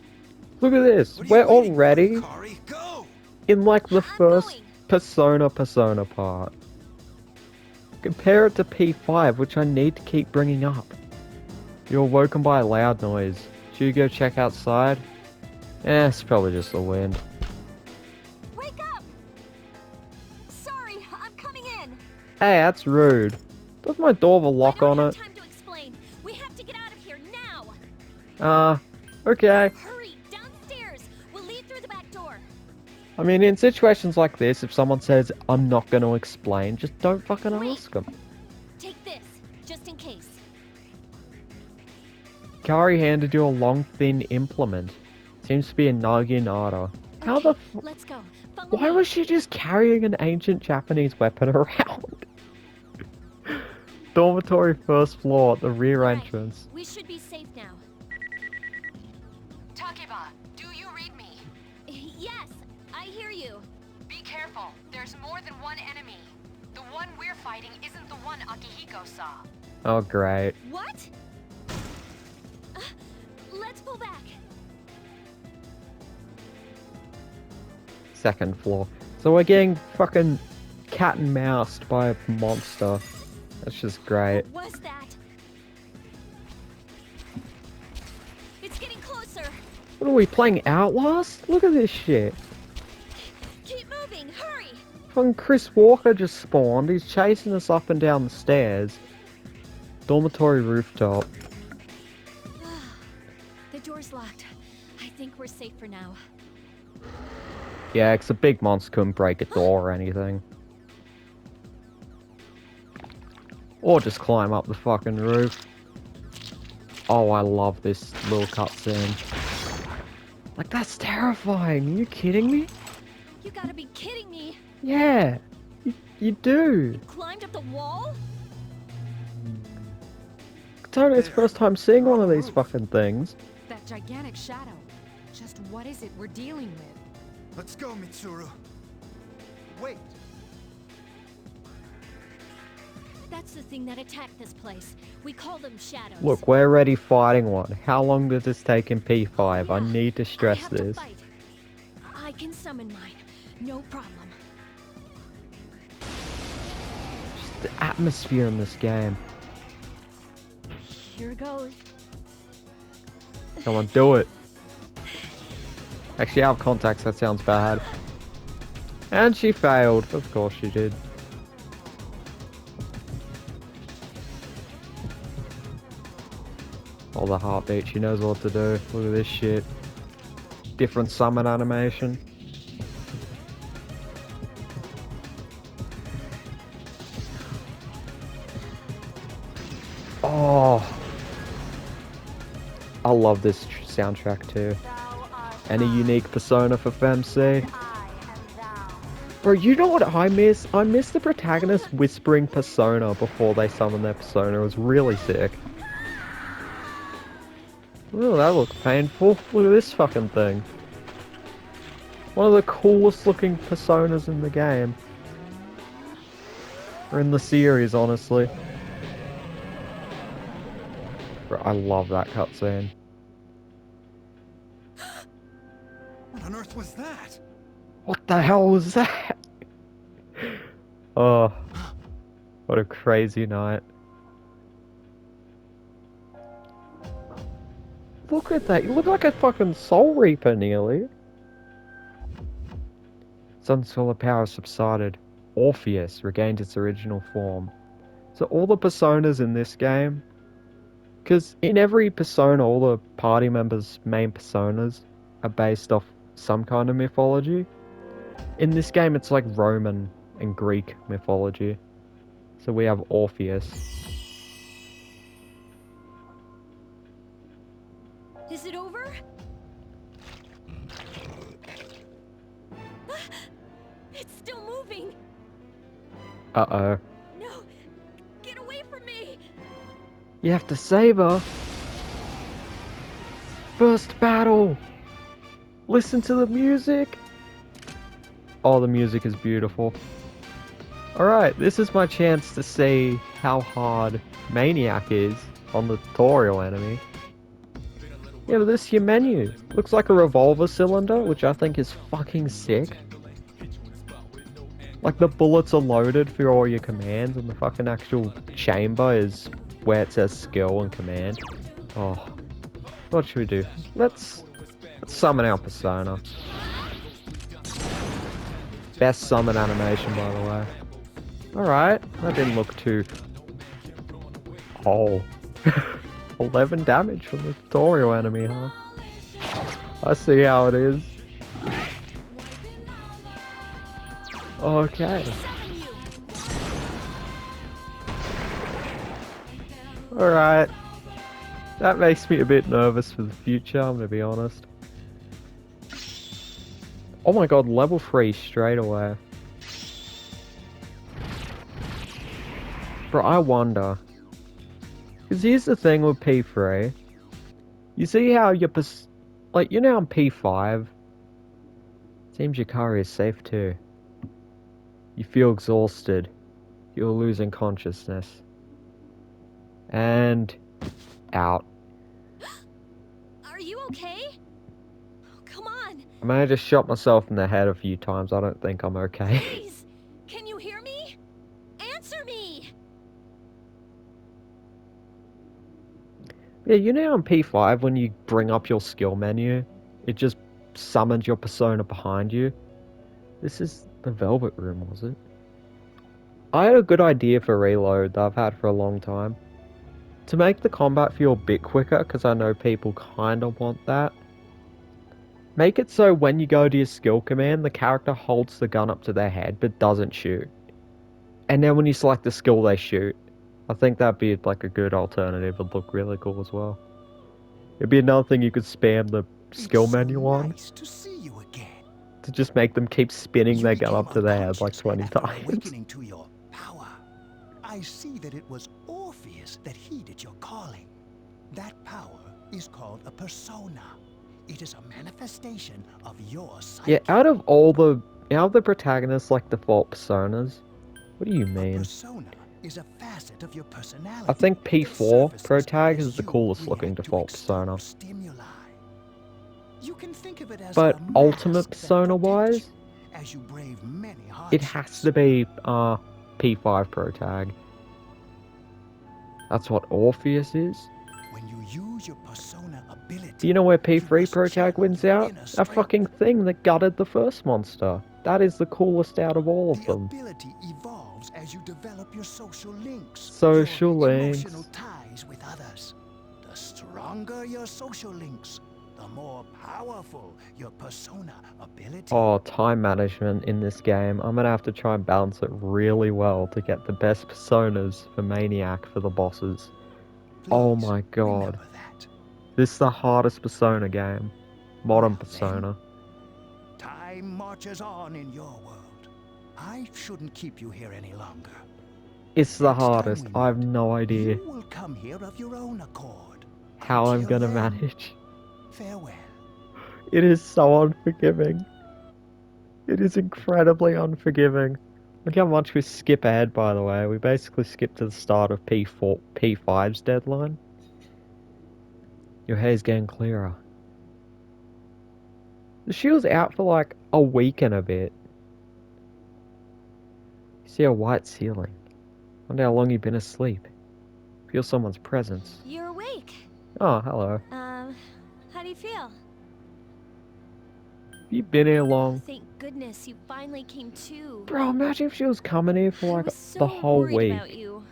Look at this. What are We're you waiting for, already Kari? Go! in like the I'm first going. Persona part. Compare it to P5, which I need to keep bringing up. You're woken by a loud noise. Should you go check outside? It's probably just the wind. Wake up! Sorry, I'm coming in. Hey, that's rude. Does my door have a lock I don't on have it? time to explain. We have to get out of here now. Okay. Hurry, downstairs. We'll leave through the back door. I mean, in situations like this, if someone says, I'm not going to explain, just don't fucking Wait. ask them. Take this, just in case. Kari handed you a long, thin implement. Seems to be a naginata. How the Okay, f- Let's go. Follow Why me. was she just carrying an ancient Japanese weapon around? Dormitory first floor at the rear Alright, entrance. we should be safe now. Takeba, do you read me? Yes, I hear you. Be careful. There's more than one enemy. The one we're fighting isn't the one Akihiko saw. Oh, great. What? Let's pull back. Second floor. So we're getting fucking cat and moused by a monster. That's just great. What was that? It's getting closer. What are we playing, Outlast? Look at this shit. Keep moving, hurry. Fucking Chris Walker just spawned. He's chasing us up and down the stairs. Dormitory rooftop. The door's locked. I think we're safe for now. Yeah, 'cause a big monster couldn't break a door or anything. Or just climb up the fucking roof. Oh, I love this little cutscene. Like, that's terrifying. Are you kidding me? You gotta be kidding me. Yeah, you do. Climbed up the wall? Tony's first time seeing one of these fucking things. That gigantic shadow. Just what is it we're dealing with? Let's go, Mitsuru. Wait. That's the thing that attacked this place. We call them shadows. Look, we're already fighting one. How long does this take in P5? Yeah, I need to I stress have to this. fight. I can summon mine. No problem. Just the atmosphere in this game. Here goes. Come on, do it. Actually, out of context, that sounds bad. And she failed. Of course she did. Oh, the heartbeat. She knows what to do. Look at this shit. Different summon animation. Oh. I love this soundtrack too. And a unique persona for FemC. Bro, you know what I miss? I miss the protagonist whispering persona before they summon their persona. It was really sick. Oh, that looks painful. Look at this fucking thing. One of the coolest looking personas in the game. Or in the series, honestly. Bro, I love that cutscene. What on earth was that? What the hell was that? Oh, what a crazy night. Look at that, you look like a fucking Soul Reaper nearly. Sun's solar power subsided. Orpheus regained its original form. So all the personas in this game, because in every persona, all the party members' main personas are based off some kind of mythology. In this game, it's like Roman and Greek mythology. So we have Orpheus. Is it over? It's still moving. Uh-oh. No, get away from me. You have to save her. First battle. Listen to the music. Oh, the music is beautiful. Alright, this is my chance to see how hard Maniac is on the tutorial enemy. Yeah, but this is your menu. Looks like a revolver cylinder, which I think is fucking sick. Like, the bullets are loaded for all your commands, and the fucking actual chamber is where it says skill and command. Oh. What should we do? Let's summon our persona. Best summon animation, by the way. Alright, that didn't look too... Oh. 11 damage from the tutorial enemy, huh? I see how it is. Okay. Alright. That makes me a bit nervous for the future, I'm gonna be honest. Oh my god, level 3 straight away. Bro, I wonder. Because here's the thing with P3. You see how you're... Like, you know on P5? Seems your car is safe too. You feel exhausted. You're losing consciousness. And... out. Are you okay? Oh, come on. I may have just shot myself in the head a few times. I don't think I'm okay. Please. Can you hear me? Answer me. Yeah, you know on P5 when you bring up your skill menu, it just summons your persona behind you. This is the Velvet Room, was it? I had a good idea for reload that I've had for a long time. To make the combat feel a bit quicker, because I know people kind of want that. Make it so when you go to your skill command, the character holds the gun up to their head but doesn't shoot. And then when you select the skill, they shoot. I think that'd be like a good alternative. It'd look really cool as well. It'd be another thing you could spam the skill menu on. Nice to see you again. To just make them keep spinning You their gun became up to their head like unconscious 20 after times. awakening to your power. I see that it was Orpheus that heeded your calling. That power is called a persona. It is a manifestation of your psyche. Yeah, out of the protagonists like default personas, what do you mean? A persona is a facet of your personality. I think that P4 surfaces protag is the as coolest you looking react to default external persona. stimuli. You can think of it as But a mask ultimate that persona protects wise, you as you brave many it hardships. has to be P5 protag. That's what Orpheus is. When you use your persona ability, Do you know where P3 must protag channel wins your out? inner That strength. fucking thing that gutted the first monster. That is the coolest out of all of The them. ability evolves as you develop your social links, Social your links. emotional ties with others. The stronger your social links, the more powerful your persona ability. Oh, time management in this game. I'm gonna have to try and balance it really well to get the best personas for Maniac for the bosses. Oh Please my god. remember that. This is the hardest Persona game. Modern Well, Persona. Time marches on in your world. I shouldn't keep you here any longer. It's the Next time hardest. we I have meet, no idea You will come here of your own accord. how I'm Until gonna then, manage. farewell. It is so unforgiving. It is incredibly unforgiving. Look how much we skip ahead, by the way. We basically skip to the start of P5's deadline. Your hair's getting clearer. The shield's out for like a week and a bit. You see a white ceiling. Wonder how long you've been asleep. Feel someone's presence. You're awake. Oh, hello. How do you feel? You been here long? Thank goodness you finally came to. Bro, imagine if she was coming here for I like was so the whole worried week. about you.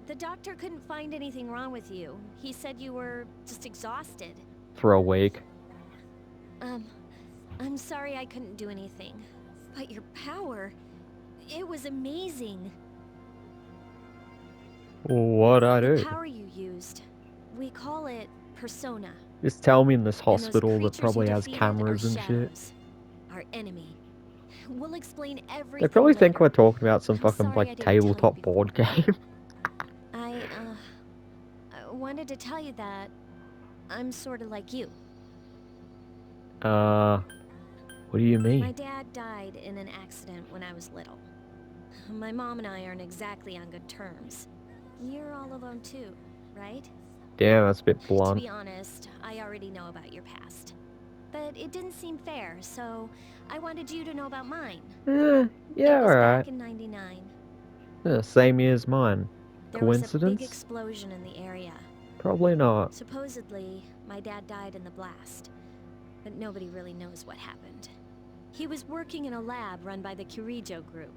The doctor couldn't find anything wrong with you. He said you were just exhausted. For a week. I'm sorry I couldn't do anything. But your power, it was amazing. What'd I The do? power you used, we call it persona. Just tell me in this And those hospital that creatures probably you has defeated cameras are and shit. shadows, our enemy. We'll explain everything They probably think later. we're talking about some I'm fucking sorry I like didn't tell you tabletop before. board game. I wanted to tell you that I'm sort of like you. What do you My mean? dad died in an accident when I was little. My mom and I aren't exactly on good terms. You're all alone too, right? Damn, that's a bit To blunt. be honest, I already know about your past. But it didn't seem fair, so I wanted you to know about mine. Yeah, It was alright. back in '99. Yeah, same year as mine. There was a big Coincidence? explosion in the area. Probably not. Supposedly, my dad died in the blast, but nobody really knows what happened. He was working in a lab run by the Kirijo group.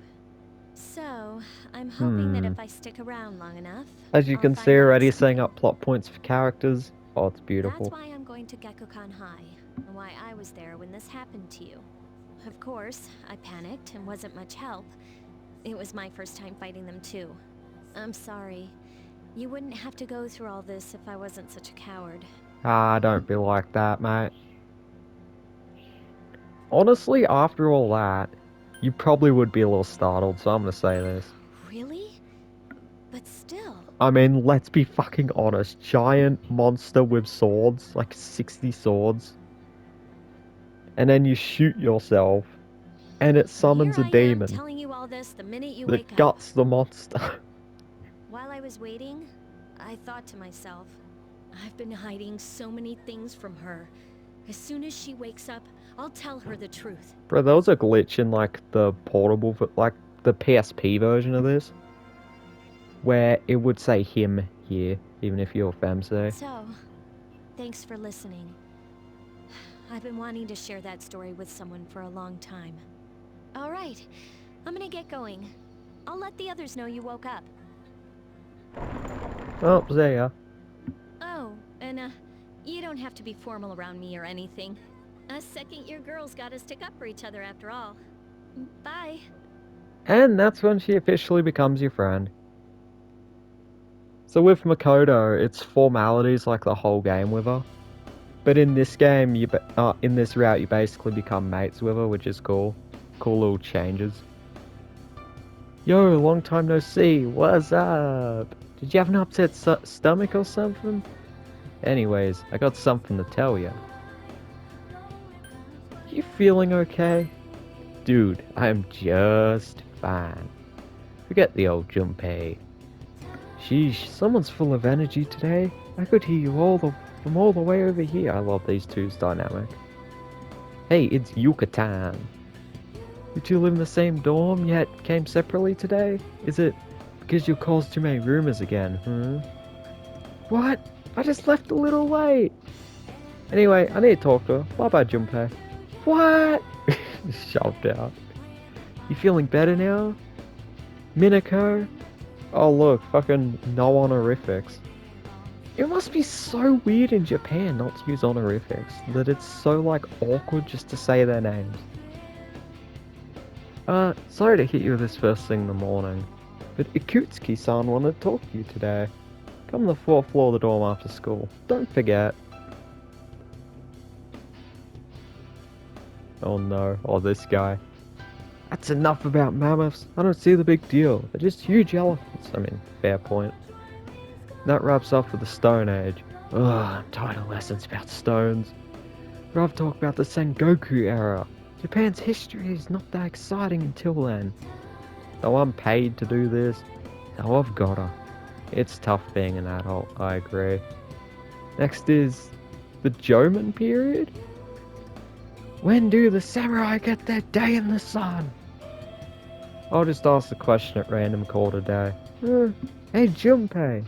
So, I'm hoping that if I stick around long enough, As you I'll can find see out already, something. setting up plot points for characters. Oh, it's beautiful. That's why I'm going to Gekukan High, and why I was there when this happened to you. Of course, I panicked and wasn't much help. It was my first time fighting them too. I'm sorry. You wouldn't have to go through all this if I wasn't such a coward. Ah, don't be like that, mate. Honestly, after all that, you probably would be a little startled, so I'm gonna say this. Really? But But still. I mean, let's be fucking honest. Giant monster with swords, like 60 swords. And then you shoot yourself, and it summons Here a I am demon telling you all this the minute you that wake up. guts the monster. While I was waiting, I thought to myself, I've been hiding so many things from her. As soon as she wakes up, I'll tell her the truth. Bro, there was a glitch in like the portable, like the PSP version of this, where it would say him here, even if you're femce. So, thanks for listening. I've been wanting to share that story with someone for a long time. Alright, I'm gonna get going. I'll let the others know you woke up. Oh, there. Oh, and you don't have to be formal around me or anything. Us second-year girls gotta stick up for each other after all. Bye. And that's when she officially becomes your friend. So with Makoto, it's formalities like the whole game with her. But in this game, in this route, you basically become mates with her, which is cool. Cool little changes. Yo, long time no see. What's up? Did you have an upset stomach or something? Anyways, I got something to tell you. You feeling okay? Dude, I'm just fine. Forget the old Junpei. Sheesh, someone's full of energy today. I could hear you from all the way over here. I love these two's dynamic. Hey, it's Yucatan. You two live in the same dorm, yet came separately today? Is it because you caused too many rumors again, What? I just left a little late. Anyway, I need to talk to her. Bye-bye, Junpei. What? Shoved out. You feeling better now? Minako? Oh look, fucking no honorifics. It must be so weird in Japan not to use honorifics, that it's so like awkward just to say their names. Sorry to hit you with this first thing in the morning, but Ikutsuki-san wanted to talk to you today. Come on the 4th floor of the dorm after school. Don't forget. Oh no, oh this guy. That's enough about mammoths. I don't see the big deal. They're just huge elephants. I mean, fair point. That wraps up with the Stone Age. Ugh, I'm tired of lessons about stones. I'd rather talk about the Sengoku era. Japan's history is not that exciting until then. Though I'm paid to do this, so I've gotta. It's tough being an adult, I agree. Next is the Jomon period? When do the samurai get their day in the sun? I'll just ask the question at random call today. Hey Junpei,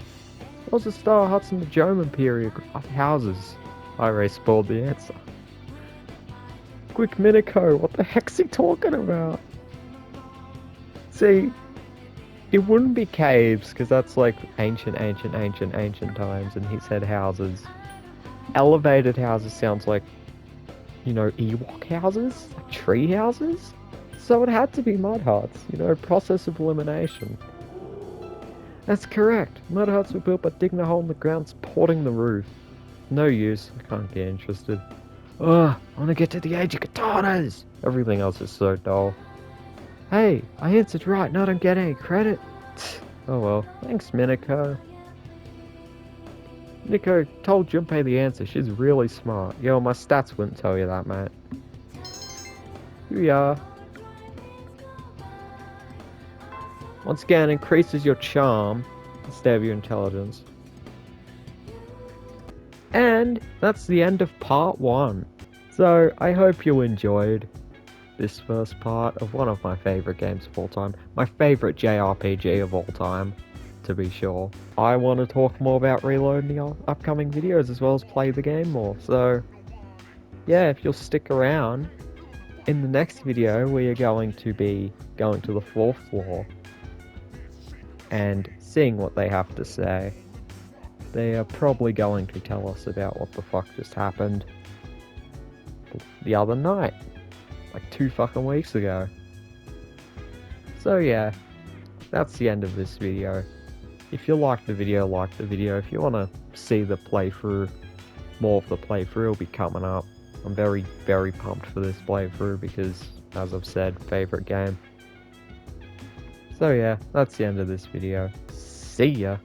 what's the Star Huts in the Jomon period of houses? I already spoiled the answer. Quick Minako, what the heck's he talking about? See, it wouldn't be caves, because that's like ancient times, and he said houses. Elevated houses sounds like, you know, Ewok houses? Like tree houses? So it had to be mud huts, you know, process of elimination. That's correct. Mud huts were built by digging a hole in the ground, supporting the roof. No use, I can't get interested. Ugh, I want to get to the age of katanas! Everything else is so dull. Hey, I answered right, and I don't get any credit. Oh well, thanks Minako. Minako told Junpei the answer, she's really smart. Yo, my stats wouldn't tell you that, mate. Here we are. Once again, increases your charm instead of your intelligence. And that's the end of part 1. So, I hope you enjoyed this first part of one of my favourite games of all time. My favourite JRPG of all time, to be sure. I want to talk more about Reload in the upcoming videos as well as play the game more. So, yeah, if you'll stick around, in the next video we are going to be going to the 4th floor and seeing what they have to say. They are probably going to tell us about what the fuck just happened the other night. Like 2 fucking weeks ago. So yeah, that's the end of this video. If you liked the video, like the video. If you want to see the playthrough, more of the playthrough will be coming up. I'm very, very pumped for this playthrough because, as I've said, favourite game. So yeah, that's the end of this video. See ya.